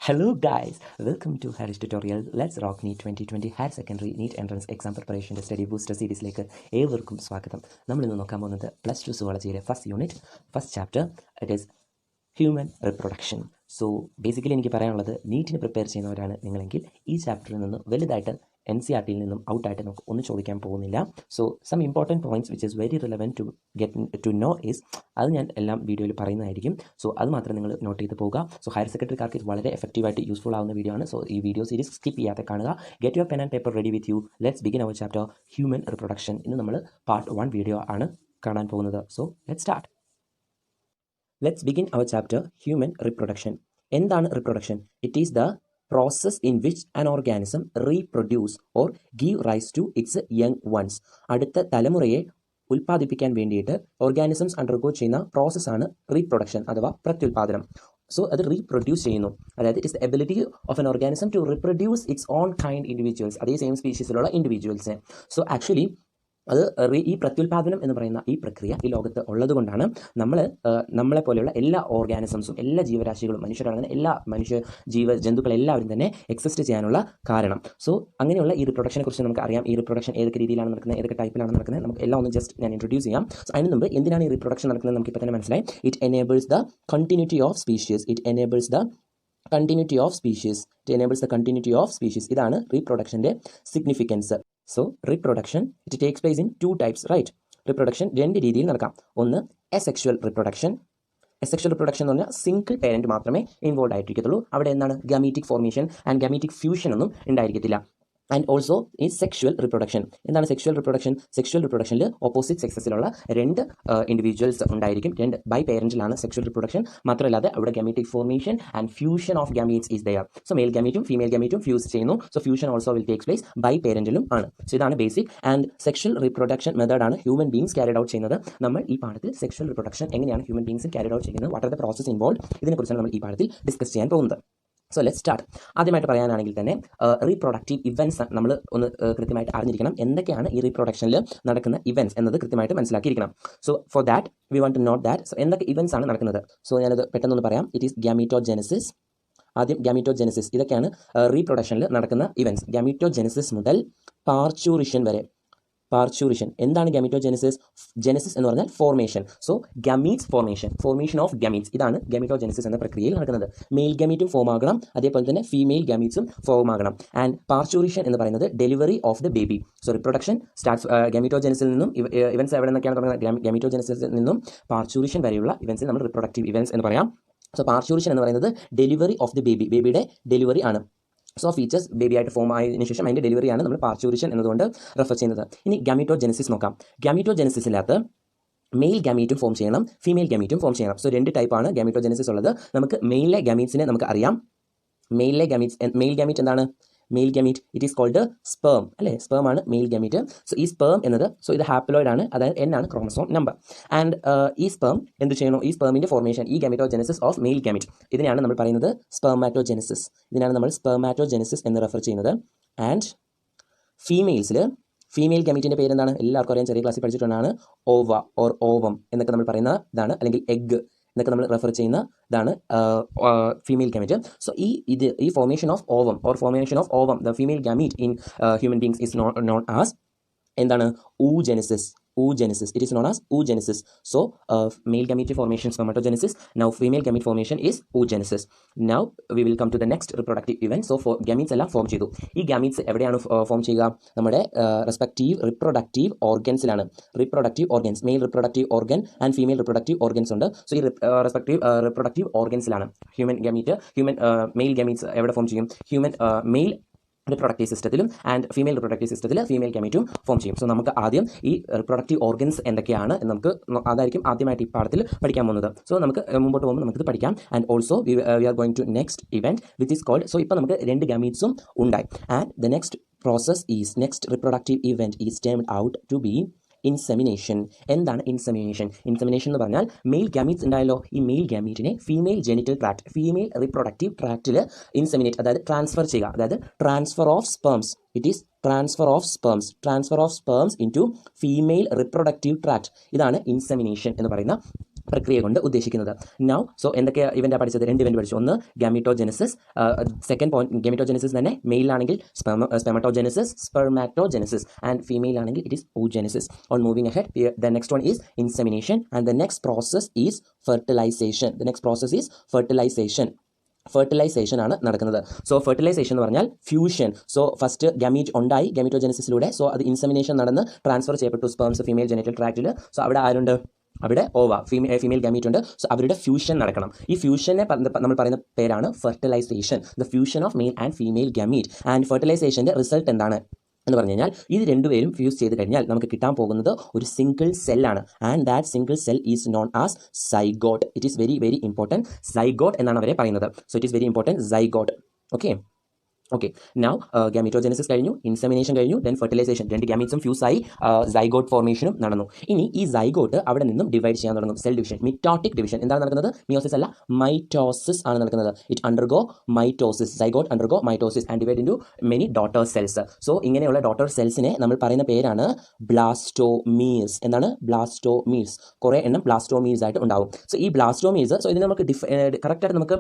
Hello guys, welcome to Harris Tutorial. Let's rock Neet 2020 Higher Secondary Neet Entrance Exam Preparation Study Booster സീരീസിലേക്ക് ഏവർക്കും സ്വാഗതം. നമ്മളിന്ന് നോക്കാൻ പോകുന്നത് +2 സുവോളജിയിലെ first unit first chapter. It is human reproduction. So basically എനിക്ക് പറയാനുള്ളത്, നീറ്റിന് prepare ചെയ്യുന്നവരാണ് നിങ്ങളെങ്കിൽ ഈ ചാപ്റ്ററിൽ നിന്ന് വലുതായിട്ട് NCERT നിന്നും ഔട്ടായിട്ട് നമുക്ക് ഒന്നും ചോദിക്കാൻ പോകുന്നില്ല. So some important points which is very relevant to get to know is, അത് ഞാൻ എല്ലാം വീഡിയോയിൽ പറയുന്നതായിരിക്കും. സോ അത് മാത്രം നിങ്ങൾ നോട്ട് ചെയ്ത് പോകുക. സോ ഹയർ സെക്കൻഡറിക്കാർക്ക് ഇത് വളരെ എഫക്റ്റീവായിട്ട് യൂസ്ഫുൾ ആവുന്ന വീഡിയോ ആണ്. സോ ഈ വീഡിയോ സീരീസ് സ്കിപ്പ് ചെയ്യാതെ കാണുക. Get your pen and paper ready with you. Let's begin our chapter human reproduction. ഇന്ന് നമ്മൾ പാർട്ട് 1 വീഡിയോ ആണ് കാണാൻ പോകുന്നത്. So let's start. Let's begin our chapter human reproduction. എന്താണ് reproduction? It is the process in which an organism reproduce or give rise to its young ones. അടുത്ത തലമുറയെ ഉൽപ്പാദിപ്പിക്കാൻ വേണ്ടിയിട്ട് ഓർഗാനിസംസ് അണ്ടർഗോ ചെയ്യുന്ന പ്രോസസ്സാണ് റീപ്രൊഡക്ഷൻ അഥവാ പ്രത്യുൽപാദനം. സോ അത് റീപ്രൊഡ്യൂസ് ചെയ്യുന്നു. അതായത് it's the ability of an organism to reproduce its own kind individuals, അതേ സെയിം സ്പീഷീസിലുള്ള ഇൻഡിവിജ്വൽസിനെ. സോ ആക്ച്വലി അത് ഈ പ്രത്യുൽപാദനം എന്ന് പറയുന്ന ഈ പ്രക്രിയ ഈ ലോകത്ത് ഉള്ളത് കൊണ്ടാണ് നമ്മളെ പോലെയുള്ള എല്ലാ ഓർഗാനിസംസും എല്ലാ ജീവരാശികളും മനുഷ്യരാണെന്ന് എല്ലാ ജന്തുക്കളെല്ലാവരും തന്നെ എക്സിസ്റ്റ് ചെയ്യാനുള്ള കാരണം. സോ അങ്ങനെയുള്ള ഈ റിപ്രൊഡക്ഷനെ കുറിച്ച് നമുക്ക് അറിയാം. ഈ റിപ്രൊഡക്ഷൻ ഏതൊക്കെ രീതിയിലാണ് നടക്കുന്നത്, ഏതൊക്കെ ടൈപ്പിലാണ് നടക്കുന്നത്, നമുക്ക് എല്ലാം ഒന്ന് ജസ്റ്റ് ഞാൻ ഇൻട്രൊഡ്യൂസ് ചെയ്യാം. സോ അതിന് മുമ്പ് എന്തിനാണ് ഈ റിപ്രൊഡക്ഷൻ നടക്കുന്നത് നമുക്ക് ഇപ്പോൾ തന്നെ മനസ്സിലായി. It enables the continuity of species. Continuity of species. ഇതാണ് റീപ്രൊഡക്ഷൻ്റെ significance. So reproduction it takes place in 2 types, right? Reproduction 2 രീതിയിൽ നടക്കാം. ഒന്ന് എസെക്ഷുവൽ റിപ്രൊഡക്ഷൻ. എസെക്ഷുവൽ റിപ്രൊഡക്ഷൻ എന്ന് പറഞ്ഞാൽ സിംഗിൾ പേരൻറ്റ് മാത്രമേ ഇൻവോൾവ് ആയിരിക്കത്തുള്ളൂ. അവിടെ എന്താണ് gametic formation and gametic fusion ഒന്നും ഉണ്ടായിരിക്കത്തില്ല. ആൻഡ് ഓൾസോ ഈ സെക്ഷുവൽ റിപ്രൊഡക്ഷൻ. എന്താണ് സെക്ഷുവൽ റിപ്രൊഡക്ഷൻ? സെക്ഷുവൽ റിപ്രൊഡക്ഷനിൽ ഓപ്പോസിറ്റ് സെക്സസിലുള്ള 2 ഇൻഡിവിജ്വൽസ് ഉണ്ടായിരിക്കും. 2 ബൈ പേരൻറ്റിലാണ് സെക്ഷുവൽ റിപ്രൊഡക്ഷൻ. മാത്രമല്ലാതെ അവിടെ gametic formation and fusion of gametes is there. So male ഗമീറ്റും ഫീമെയിൽ ഗമീറ്റും ഫ്യൂസ് ചെയ്യുന്നു. So fusion also will takes place bi പേരൻറ്റിലും ആണ്. സോ ഇതാണ് ബേസിക്. ആൻഡ് സെക്ഷുവൽ റിപ്രൊഡക്ഷൻ മെത്തേഡാണ് ഹ്യൂമൻ ബീങ്സ് ക്യാരിഡ് ഔട്ട് ചെയ്യുന്നത്. നമ്മൾ ഈ പാഠത്തിൽ സെക്ഷുവൽ റിപ്രൊഡക്ഷൻ എങ്ങനെയാണ് ഹ്യൂമൻ ബീങ്സ് ക്യാരിഡ് ഔട്ട് ചെയ്യുന്നത്, what are the process involve, ഇതിനെക്കുറിച്ചാണ് നമ്മൾ ഈ പാഠത്തിൽ ഡിസ്കസ് ചെയ്യാൻ പോകുന്നത്. So let start. ആദ്യമായിട്ട് പറയാനാണെങ്കിൽ തന്നെ റീപ്രൊഡക്റ്റീവ് ഇവൻറ്റ്സ് നമ്മൾ ഒന്ന് കൃത്യമായിട്ട് അറിഞ്ഞിരിക്കണം. എന്തൊക്കെയാണ് ഈ റീപ്രൊഡക്ഷനിൽ നടക്കുന്ന ഇവൻറ്റ്സ് എന്നത് കൃത്യമായിട്ട് മനസ്സിലാക്കിയിരിക്കണം. So for that we want to note that. So എന്തൊക്കെ ഇവൻറ്റ്സ് ആണ് നടക്കുന്നത്? സോ ഞാനത് പെട്ടെന്നൊന്ന് പറയാം. It is gametogenesis. ആദ്യം ഗാമീറ്റോജെനസിസ്. ഇതൊക്കെയാണ് റീപ്രൊഡക്ഷനിൽ നടക്കുന്ന ഇവൻറ്റ്സ്. ഗാമീറ്റോജെനസിസ് മുതൽ പാർച്യൂറിഷൻ വരെ. പാർച്യൂറിഷൻ എന്താണ് ഗമീറ്റോജെനസിസ്? ജെനസിസ് എന്ന് പറഞ്ഞാൽ formation. So gametes formation of gametes, ഇതാണ് ഗമീറ്റോജെനസിസ് എന്ന പ്രക്രിയയിൽ നടക്കുന്നത്. മെയിൽ ഗമീറ്റും ഫോം ആകണം, അതേപോലെ തന്നെ ഫീമെയിൽ ഗമീറ്റ്സും ഫോം ആകണം. ആൻഡ് പാർച്യൂറിഷൻ എന്ന് പറയുന്നത് delivery of the baby. So reproduction starts ഗമീറ്റോജെനസിൽ നിന്നും. ഇവൻറ്റ്സ് എവിടെ നിന്നൊക്കെയാണ് തുടങ്ങുന്നത്? ഗമീറ്റോജെനസിൽ നിന്നും പാർച്യൂറിഷൻ വരെയുള്ള ഇവൻറ്റ്സ് നമ്മൾ റിപ്രൊഡക്റ്റീവ് ഇവൻറ്റ്സ് എന്ന് പറയാം. സോ പാർച്യൂറിഷൻ എന്ന് പറയുന്നത് ഡെലിവറി ഓഫ് ദി ബേബി, ബേബിയുടെ ഡെലിവറി ആണ്. സോ ഫീച്ചേഴ്സ് ബേബി ആയിട്ട് ഫോം ആയതിനു ശേഷം അതിൻ്റെ ഡെലിവറിയാണ് നമ്മൾ പാർച്യൂറിഷൻ എന്നതുകൊണ്ട് റെഫർ ചെയ്യുന്നത്. ഇനി ഗമീറ്റോജെനസിസ് നോക്കാം. ഗമീറ്റോജെനസിസിനകത്ത് മെയിൽ ഗമീറ്റും ഫോം ചെയ്യണം, ഫീമെയിൽ ഗമീറ്റും ഫോം ചെയ്യണം. സോ 2 ടൈപ്പാണ് ഗമീറ്റോജെനസിസ് ഉള്ളത്. നമുക്ക് മെയിലെ ഗമീറ്റ്സിനെ നമുക്ക് അറിയാം. മെയിൽ ഗമീറ്റ് എന്താണ്? Male gamete it is called sperm, അല്ലേ? സ്പേം ആണ് മെയിൽ ഗമീറ്റ്. സോ ഈ സ്പേം എന്നത്, സോ ഇത് ഹാപ്ലോയിഡ് ആണ്, അതായത് N ആണ് ക്രോമസോം നമ്പർ. ആൻഡ് ഈ സ്പേം എന്ത് ചെയ്യണോ? ഈ സ്പേമിൻ്റെ ഫോർമേഷൻ, ഈ ഗമീറ്റോജെനസിസ് ഓഫ് മെയിൽ ഗമീറ്റ്, ഇതിനെയാണ് നമ്മൾ പറയുന്നത് സ്പെർമാറ്റോജെനസിസ്. ഇതിനാണ് നമ്മൾ സ്പെർമാറ്റോജെനസിസ് എന്ന് റെഫർ ചെയ്യുന്നത്. ആൻഡ് ഫീമെയിൽസിൽ ഫീമെയിൽ ഗമീറ്റിൻ്റെ പേരെന്താണ്? എല്ലാവർക്കും അറിയാം, ചെറിയ ക്ലാസ്സിൽ പഠിച്ചിട്ടുള്ളതാണ്. ഓവ ഓർ ഓവം എന്നൊക്കെ നമ്മൾ പറയുന്ന ഇതാണ്, അല്ലെങ്കിൽ എഗ് എന്നൊക്കെ നമ്മൾ റെഫർ ചെയ്യുന്ന ഇതാണ് ഫീമെയിൽ ഗമീറ്റ്. സോ ഈ formation of ovum or formation of ovum, the female gamete in human beings is known as എന്താണ്? oogenesis. It is known as oogenesis. So male gamete formation spermatogenesis. Now female gamete formation is oogenesis. Now we will come to the next reproductive event. So for gametes എല്ലാം form ചെയ്തു. ഈ gametes എവിടെയാണ് form ചെയ്യുക? നമ്മുടെ respective reproductive ഓർഗൻസിലാണ്. Reproductive organs, male reproductive organ and female reproductive organs ഉണ്ട്. So ഈ respective reproductive ഓർഗൻസിലാണ് മെയിൽ ഗമീറ്റ്സ് എവിടെ ഫോം ചെയ്യും? മെയിൽ റിപ്രൊഡക്റ്റീവ് സിസ്റ്റത്തിലും ആൻഡ് ഫീമെയിൽ റിപ്രൊഡക്റ്റീവ് സിസ്റ്റത്തിൽ ഫീമെയിൽ ഗമീറ്റും ഫോം ചെയ്യും. സോ നമുക്ക് ആദ്യം ഈ റിപ്രൊഡക്റ്റീവ് ഓർഗൻസ് എന്തൊക്കെയാണ് എന്ന് അതായിരിക്കും ആദ്യമായിട്ട് ഈ പാഠത്തിൽ പഠിക്കാൻ പോകുന്നത്. സോ നമുക്ക് മുമ്പോട്ട് പോകുമ്പോൾ നമുക്കിത് പഠിക്കാം. And also we are going to next event which is called. So ഇപ്പോൾ നമുക്ക് 2 ഗമീറ്റ്സും ഉണ്ടായി. And the next reproductive event is termed out to be insemination. എന്താണ് ഇൻസെമിനേഷൻ? ഇൻസെമിനേഷൻ എന്ന് പറഞ്ഞാൽ മെയിൽ ഗമീറ്റ്സ് ഉണ്ടായല്ലോ, ഈ മെയിൽ ഗമീറ്റിനെ female genital tract, female reproductive ട്രാക്റ്റിൽ ഇൻസെമിനേറ്റ്, അതായത് ട്രാൻസ്ഫർ ചെയ്യുക, അതായത് transfer of sperms. It is transfer of sperms into female reproductive tract. ഇതാണ് ഇൻസെമിനേഷൻ എന്ന് പറയുന്ന പ്രക്രിയ കൊണ്ട് ഉദ്ദേശിക്കുന്നത്. നൗ സോ എന്തൊക്കെ ഇവൻ്റാണ് പഠിച്ചത്? 2 ഇവൻ്റ് പഠിച്ചു. ഒന്ന് ഗാമീറ്റോജെനസിസ്, സെക്കൻഡ് പോയിന്റ് ഗാമീറ്റോജെനസിസ് തന്നെ മെയിലാണെങ്കിൽ സ്പെമറ്റോജെനസിസ്, സ്പെർമാറ്റോജെനസിസ്, ആൻഡ് ഫീമെയിൽ ആണെങ്കിൽ it is oogenesis. On moving ahead, the next one is insemination, and the next process is fertilization. The next process is fertilisation ആണ് നടക്കുന്നത്. സോ ഫെർട്ടിലൈസേഷൻ എന്ന് പറഞ്ഞാൽ ഫ്യൂഷൻ. സോ ഫസ്റ്റ് ഗമീറ്റ് ഉണ്ടായി ഗമീറ്റോജെനസിസിലൂടെ, so അത് insemination നടന്ന് transfer ചെയ്യപ്പെട്ടു sperms female genital ട്രാക്റ്റിൽ. സോ അവിടെ ആരുണ്ട്? അവിടെ ഓവ ഫീമെയിൽ ഗമീറ്റ് ഉണ്ട്. സോ അവരുടെ ഫ്യൂഷൻ നടക്കണം. ഈ ഫ്യൂഷനെ നമ്മൾ പറയുന്ന പേരാണ് fertilization, the fusion of male and female gamete. And ഫെർട്ടിലൈസേഷൻ്റെ റിസൾട്ട് എന്താണ് എന്ന് പറഞ്ഞു കഴിഞ്ഞാൽ, ഇത് രണ്ടുപേരും ഫ്യൂസ് ചെയ്ത് കഴിഞ്ഞാൽ നമുക്ക് കിട്ടാൻ പോകുന്നത് ഒരു സിംഗിൾ സെല്ലാണ്. And that single cell is known as zygote. It is very very important. Zygote എന്നാണ് അവരെ പറയുന്നത്. So it is very important, zygote. Okay now gametogenesis കഴിഞ്ഞു, ഇൻസെമിനേഷൻ കഴിഞ്ഞു, ദെൻ ഫെർട്ടിലൈസേഷൻ. 2 ഗാമീറ്റ്സും ഫ്യൂസായി സൈഗോട്ട് ഫോർമേഷനും നടന്നു. ഇനി ഈ സൈഗോട്ട് അവിടെ നിന്നും ഡിവൈഡ് ചെയ്യാൻ തുടങ്ങും. Cell division, mitotic division. എന്താണ് നടക്കുന്നത്? മിയോസിസ് അല്ല, മൈറ്റോസിസ് ആണ് നടക്കുന്നത്. It undergo mitosis. Zygote undergo mitosis and divide into many daughter cells. So ഇങ്ങനെയുള്ള ഡോട്ടർ സെൽസിനെ നമ്മൾ പറയുന്ന പേരാണ് ബ്ലാസ്റ്റോമീർസ്. എന്താണ്? ബ്ലാസ്റ്റോമീർസ്. കുറേ എണ്ണം ബ്ലാസ്റ്റോമീർസ് ആയിട്ട് ഉണ്ടാവും. സോ ഈ ബ്ലാസ്റ്റോമീർസ്, സോ ഇതിന് നമുക്ക് കറക്റ്റായിട്ട് നമുക്ക്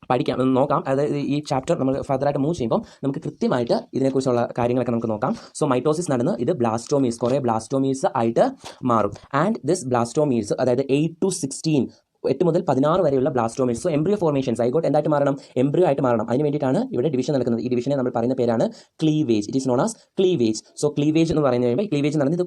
പഠിക്കാം, നോക്കാം. അതായത് ഈ ചാപ്റ്റർ നമ്മൾ ഫർദറായിട്ട് മൂവ് ചെയ്യുമ്പോൾ നമുക്ക് കൃത്യമായിട്ട് ഇതിനെക്കുറിച്ചുള്ള കാര്യങ്ങളൊക്കെ നമുക്ക് നോക്കാം. സോ മൈറ്റോസിസ് നടന്ന് ഇത് ബ്ലാസ്റ്റോമീർസ്, കുറേ ബ്ലാസ്റ്റോമീർസ് ആയിട്ട് മാറും. ആൻഡ് ദിസ് ബ്ലാസ്റ്റോമീർസ്, അതായത് 8 to 16, 8 മുതൽ 16 വരെയുള്ള ബ്ലാസ്റ്റോമീർസ്. സോ എംബ്രിയോ ഫോർമേഷൻ, സൈഗോട്ട് എന്തായിട്ട് മാറണം? എംബ്രിയോ ആയിട്ട് മാറണം. അതിന് വേണ്ടിയിട്ടാണ് ഇവിടെ ഡിവിഷൻ നടക്കുന്നത്. ഈ ഡിവിഷനെ നമ്മൾ പറയുന്ന പേരാണ് cleavage. It is known as cleavage. So cleavage എന്ന് പറയുന്നത് കഴിയുമ്പോൾ ക്ലീവേജ് നടന്ന് ഇത്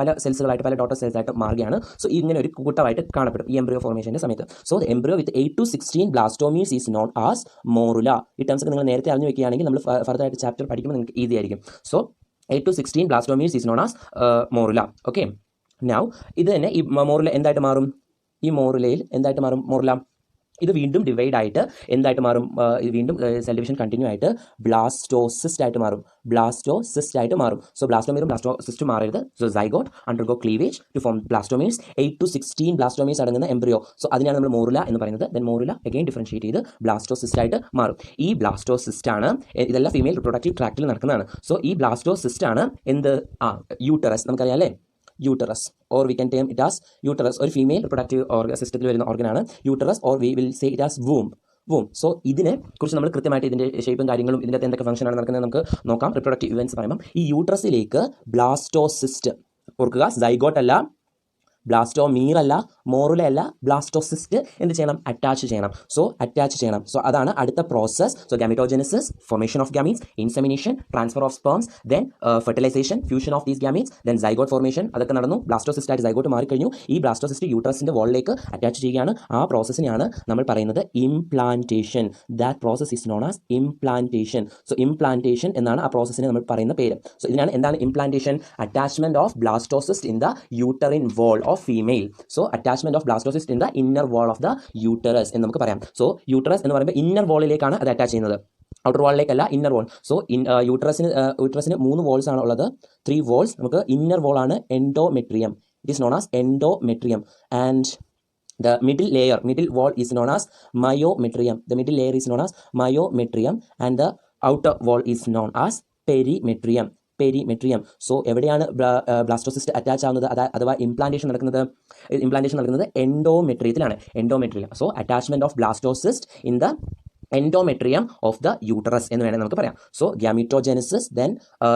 പല സെൽസുകളായിട്ട്, പല ഡോട്ടർ സെൽസ് ആയിട്ട് മാറുകയാണ്. സോ ഇങ്ങനെ ഒരു കൂട്ടമായിട്ട് കാണപ്പെടും ഈ എംബ്രിയോ ഫോർമേഷൻ്റെ സമയത്ത്. So embryo with 8 to 16 blastomeres is known as morula. ഈ ടേംസ് ഒക്കെ നിങ്ങൾ നേരത്തെ അറിഞ്ഞു വെക്കുകയാണെങ്കിൽ നമ്മൾ ഫർദറായിട്ട് ചാപ്റ്റർ പഠിക്കുമ്പോൾ നിങ്ങൾക്ക് ഈസി ആയിരിക്കും. So 8 to 16 blastomeres is known as morula. Okay now ഇത് തന്നെ ഈ മോറുല എന്തായിട്ട് മാറും? ഈ മോറുലയിൽ എന്തായിട്ട് മാറും? മോറുല ഇത് വീണ്ടും ഡിവൈഡ് ആയിട്ട് എന്തായിട്ട് മാറും? വീണ്ടും സെൽ ഡിവിഷൻ കണ്ടിന്യൂ ആയിട്ട് ബ്ലാസ്റ്റോസിസ്റ്റ് ആയിട്ട് മാറും. സോ ബ്ലാസ്റ്റോമീറും ബ്ലാസ്റ്റോസിസ്റ്റ് മാറരുത്. So zygote undergo cleavage to form blastomeres. 8 to 16 blastomeres അടങ്ങുന്ന എംബ്രിയോ. സോ അതിനാണ് നമ്മൾ മോറുല എന്ന് പറയുന്നത്. ദെൻ മോറുല അഗെയിൻ ഡിഫറൻഷിയേറ്റ് ചെയ്ത് ബ്ലാസ്റ്റോസിസ്റ്റ് ആയിട്ട് മാറും. ഈ ബ്ലാസ്റ്റോസിസ്റ്റ് ആണ്, ഇതെല്ലാം ഫീമെയിൽ റിപ്രൊഡക്റ്റീവ് ട്രാക്റ്റിൽ നടക്കുന്നതാണ്. സോ ഈ ബ്ലാസ്റ്റോസിസ്റ്റ് ആണ് എന്ത്? യൂട്ടറസ്. നമുക്കറിയാം അല്ലേ, uterus, or we can term it as uterus. ഒരു ഫീമെയിൽ റിപ്രൊഡക്റ്റീവ് സിസ്റ്റത്തിൽ വരുന്ന ഓർഗനാണ് uterus, or we will say it as womb. So ഇതിനെ കുറിച്ച് നമ്മൾ കൃത്യമായിട്ട് ഇതിൻ്റെ ഷേപ്പും കാര്യങ്ങളും ഇതിൻ്റെ എന്തൊക്കെ ഫംഗ്ഷനാണ് നടക്കുന്നത് നമുക്ക് നോക്കാം. റിപ്രൊഡക്റ്റീവ് ഇവൻറ്റ്സ് പറയുമ്പോൾ ഈ യൂട്ടറസിലേക്ക് ബ്ലാസ്റ്റോസിസ്റ്റ്, ഓർക്കുക സൈഗോട്ട് അല്ല, ബ്ലാസ്റ്റോമീർ അല്ല, മോറുല അല്ല, ബ്ലാസ്റ്റോസിസ്റ്റ് എന്ത് ചെയ്യണം? അറ്റാച്ച് ചെയ്യണം. സോ അതാണ് അടുത്ത process. So gametogenesis, formation of gametes, insemination, transfer of sperms, then fertilization, fusion of these gametes, then zygote formation. അതൊക്കെ നടന്നു. ബ്ലാസ്റ്റോസിസ്റ്റ് ആയിട്ട് സൈഗോട്ട് മാറിക്കഴിഞ്ഞു. ഈ ബ്ലാസ്റ്റോസിസ്റ്റ് യൂട്ടറസിൻ്റെ വോളിലേക്ക് അറ്റാച്ച് ചെയ്യുകയാണ്. ആ പ്രോസസ്സിനെയാണ് നമ്മൾ പറയുന്നത് implantation. That process is known as implantation. So implantation എന്നാണ് ആ പ്രോസസ്സിനെ നമ്മൾ പറയുന്ന പേര്. സോ ഇതിനാണ് എന്താണ് implantation? Attachment of blastocyst in the uterine wall of female. So attachment of blastocyst in the inner wall of the uterus എന്ന് നമുക്ക് പറയാം. സോ യൂട്ടറസ് എന്ന് പറയുമ്പോൾ ഇന്നർ വോളിലേക്കാണ് അത് അറ്റാച്ച് ചെയ്യുന്നത്, ഔട്ടർ വാളിലേക്കല്ല, ഇന്നർ വോൾ. സോ യൂട്ടറസിന് 3 walls ആണ് ഉള്ളത്, 3 walls. നമുക്ക് ഇന്നർ വോൾ ആണ് endometrium. It is known as endometrium. And the middle wall is known as myometrium. The middle layer is known as myometrium and the outer wall is known as perimetrium. So എവിടെയാണ് blastocyst attach ആവുന്നത് അഥവാ implantation നടക്കുന്നത് എൻഡോമെട്രിയത്തിലാണ്. So attachment of blastocyst in the endometrium of the uterus എന്ന് വേണമെങ്കിൽ നമുക്ക് പറയാം. So gametogenesis, then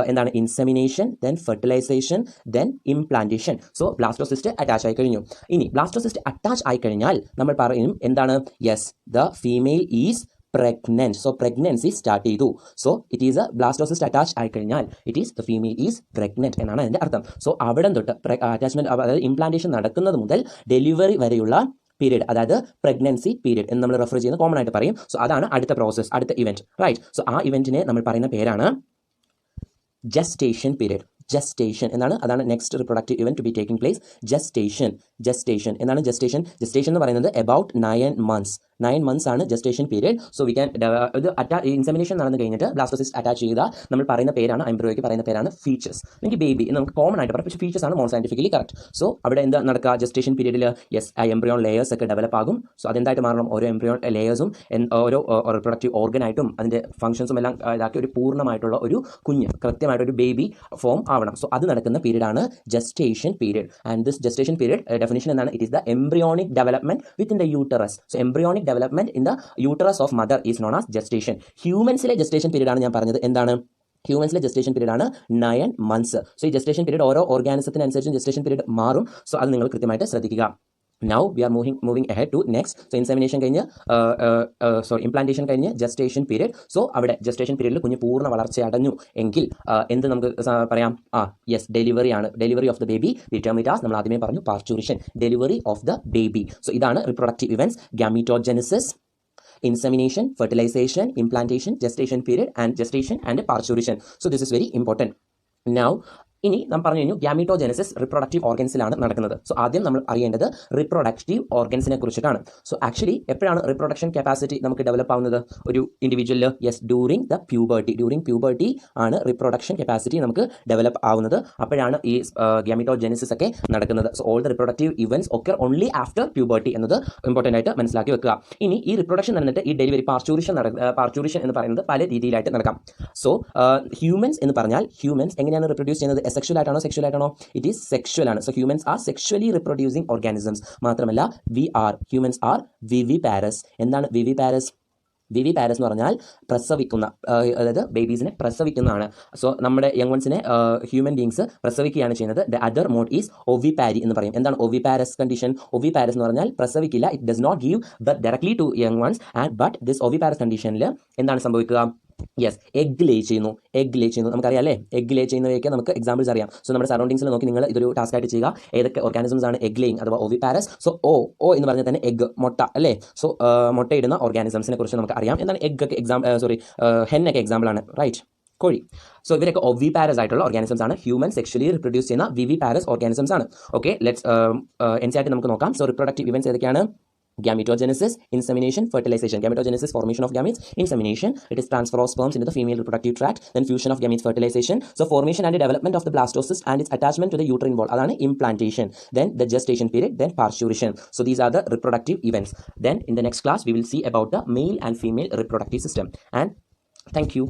എന്താണ് insemination, then fertilization, then implantation. So blastocyst attach ആയി കഴിഞ്ഞു. ഇനി ബ്ലാസ്റ്റോസിസ്റ്റ് അറ്റാച്ച് ആയി കഴിഞ്ഞാൽ നമ്മൾ പറയും എന്താണ്? Yes, the female is pregnant. So pregnancy start ചെയ്തു. So it is A blastocyst attach ആയി കഴിഞ്ഞാൽ it is the female is pregnant എന്നാണ് അതിൻ്റെ അർത്ഥം. സോ അവിടെ തൊട്ട് അറ്റാച്ച്മെന്റ്, അതായത് ഇംപ്ലാന്റേഷൻ നടക്കുന്നത് മുതൽ ഡെലിവറി വരെയുള്ള പീരീഡ്, അതായത് പ്രഗ്നൻസി പീരീഡ് എന്ന് നമ്മൾ റെഫർ ചെയ്യുന്നത് കോമൺ ആയിട്ട് പറയും. സോ അതാണ് അടുത്ത പ്രോസസ്, അടുത്ത ഇവന്റ്, റൈറ്റ്. സോ ആ ഇവന്റിനെ നമ്മൾ പറയുന്ന പേരാണ് ജസ്റ്റേഷൻ പീരീഡ്. എന്നാണ്, അതാണ് next reproductive event to be taking place. Gestation എന്നാണ്. ജസ്റ്റേഷൻ എന്ന് പറയുന്നത് അബൌട്ട് 9 months ആണ് gestation period. So we can ഇത് ഇൻസെമിനേഷൻ നടന്നു കഴിഞ്ഞിട്ട് ബ്ലാസ്റ്റോസിസ്റ്റ് അറ്റാച്ച് ചെയ്ത നമ്മൾ പറയുന്ന പേരാണ്, എംബ്രിയോയ്ക്ക് പറയുന്ന പേരാണ് ഫീച്ചേഴ്സ്, അല്ലെങ്കിൽ ബേബി എന്ന് നമുക്ക് കോമൺ ആയിട്ട് പറയാം. പക്ഷേ ഫീച്ചേഴ്സ് ആണ് മോർ സയന്റിഫിക്കലി കറക്റ്റ്. സോ അവിടെ എന്താ നടക്കുക? ജസ്റ്റേഷൻ പീരീഡിൽ യെസ് ആ എംബ്രിയോൺ ലെയേഴ്സ് ഒക്കെ ഡെവലപ്പ് ആകും. സോ അതെന്തായിട്ട് മാറണം? ഓരോ എംബ്രിയോൺ ലെയേഴ്സും ഓരോ റിപ്രൊഡക്റ്റീവ് ഓർഗനായിട്ടും അതിൻ്റെ ഫംഗ്ഷൻസും എല്ലാം ഇതാക്കി ഒരു പൂർണ്ണമായിട്ടുള്ള ഒരു കുഞ്ഞ്, കൃത്യമായിട്ടൊരു ബേബി ഫോം ആവണം. സോ അത് നടക്കുന്ന പീരീഡാണ് gestation period. And this gestation period definition എന്താണ്? It is the embryonic development within the uterus. So embryonic development in the uterus of mother is known as gestation. ഹ്യൂമൻസിലെ gestation period ആണ് ഞാൻ പറഞ്ഞത്. എന്താണ്? ഹ്യൂമൻസിലെ gestation period ആണ് 9 months. So ഈ gestation period ഓരോ ഓർഗാനിസത്തിനനുസരിച്ച് gestation period മാറും. So അത് നിങ്ങൾ കൃത്യമായിട്ട് ശ്രദ്ധിക്കുക. Now we are moving ahead to next. So insemination കഴിഞ്ഞ് implantation കഴിഞ്ഞ് gestation period. So അവിടെ gestation periodൽ കുഞ്ഞ് പൂർണ്ണ വളർച്ച അടഞ്ഞു എങ്കിൽ എന്ത് നമുക്ക് പറയാം? യെസ്, ഡെലിവറി ആണ്. Delivery of the baby we term it as, നമ്മൾ ആദ്യമേ പറഞ്ഞു, parturition. Delivery of the baby. So ഇതാണ് reproductive events: gametogenesis, insemination, fertilization, implantation, gestation period, and gestation and parturition. So this is very important. Now ഇനി നാം പറഞ്ഞു കഴിഞ്ഞു ഗ്യാമീറ്റോജെനസിസ് reproductive ഓർഗൻസിലാണ് നടക്കുന്നത്. So ആദ്യം നമ്മൾ അറിയേണ്ടത് റിപ്രൊഡക്റ്റീവ് ഓർഗൻസിനെ കുറിച്ചിട്ടാണ്. സോ ആക്ച്വലി എപ്പോഴാണ് റിപ്രൊഡക്ഷൻ കപ്പാസിറ്റി നമുക്ക് ഡെവലപ്പ് ആവുന്നത് ഒരു ഇൻഡിവിജ്വലിൽ? Yes, during the puberty. During puberty ആണ് റിപ്രൊഡക്ഷൻ കപ്പാസിറ്റി നമുക്ക് ഡെവലപ്പ് ആവുന്നത്. അപ്പോഴാണ് ഈ ഗ്യാമീറ്റോജെനസിസ് ഒക്കെ നടക്കുന്നത്. So all the reproductive events occur only after puberty എന്നത് ഇമ്പോർട്ടൻ്റ് ആയിട്ട് മനസ്സിലാക്കി വെക്കുക. ഇനി ഈ റിപ്രൊഡക്ഷൻ നടന്നിട്ട് ഈ ഡെലിവറി പാർച്യൂറിഷൻ എന്ന് പറയുന്നത് പല രീതിയിലായിട്ട് നടക്കാം. സോ ഹ്യൂമൻസ് എന്ന് പറഞ്ഞാൽ ഹ്യൂമൻസ് എങ്ങനെയാണ് റിപ്രൊഡ്യൂസ് ചെയ്യുന്നത്? സെക്ഷൽ ആയിട്ടാണോ? സെക്ഷൽ ആയിട്ടാണോ? ഇറ്റ് ഈസ് സെക്ഷൽ ആണ്. So humans are sexually reproducing organisms. മാത്രമല്ല ഹ്യൂമൻസ് ആർ വിവിപാരസ്. എന്താണ് വിവിപാരസ്? വിവിപാരസ് എന്ന് പറഞ്ഞാൽ പ്രസവിക്കുന്ന, അതായത് ബേബീസിനെ പ്രസവിക്കുന്നതാണ്. സോ നമ്മുടെ യങ് വൺസിനെ ഹ്യൂമൻ ബീങ്സ് പ്രസവിക്കുകയാണ് ചെയ്യുന്നത്. The other mode is ovipary എന്ന് പറയും. എന്താണ് ഒവിപാരസ് കണ്ടീഷൻ? ഒവിപാരസ് എന്ന് പറഞ്ഞാൽ പ്രസവിക്കില്ല. It does not give birth directly to young ones. But this oviparous കണ്ടീഷനിൽ എന്താണ് സംഭവിക്കുക? യെസ്, എഗ് ലേ ചെയ്യുന്നു. നമുക്കറിയാം അല്ലേ, എഗ് ലേ ചെയ്യുന്നവയൊക്കെ നമുക്ക് എക്സാമ്പിൾസ് അറിയാം. സോ നമ്മുടെ സറൗണ്ടിങ്സിൽ നോക്കി നിങ്ങൾ ഇതൊരു ടാസ്ക് ആയിട്ട് ചെയ്യുക. ഏതൊക്കെ ഓർഗാനിസംസ് ആണ് എഗ് ലേയിങ് അഥവാ ഒവിപാരസ്? സോ ഓ എന്ന് പറഞ്ഞാൽ തന്നെ എഗ്, മുട്ട അല്ലേ. സോ മുട്ടയിടുന്ന ഓർഗാനിസംസിനെ കുറിച്ച് നമുക്ക് അറിയാം. എന്താണ് എഗ് ഒക്കെ ഹെന്നൊക്കെ എക്സാമ്പിൾ ആണ്, റൈറ്റ്, കോഴി. സോ ഇവരൊക്കെ ഒവിപാരസ് ആയിട്ടുള്ള ഓർഗാനിസംസ് ആണ്. ഹ്യൂമൻ സെക്ഷലി റിപ്രൊഡ്യൂസ് ചെയ്യുന്ന വിവിപാരസ് ഓർഗാനിസംസ് ആണ്. ഓക്കെ, ലെറ്റ്സ് എൻസിആർടി നമുക്ക് നോക്കാം. സോ റിപ്രൊഡക്റ്റീവ് ഇവന്റ്സ് ഏതൊക്കെയാണ്? Gametogenesis, insemination, fertilization. Gametogenesis, formation of gametes. Insemination, it is transfer of sperms into the female reproductive tract. Then fusion of gametes, fertilization. So formation and development of the blastocyst and its attachment to the uterine wall. Adana implantation. Then the gestation period. Then parturition. So these are the reproductive events. Then in the next class we will see about the male and female reproductive system. And thank you.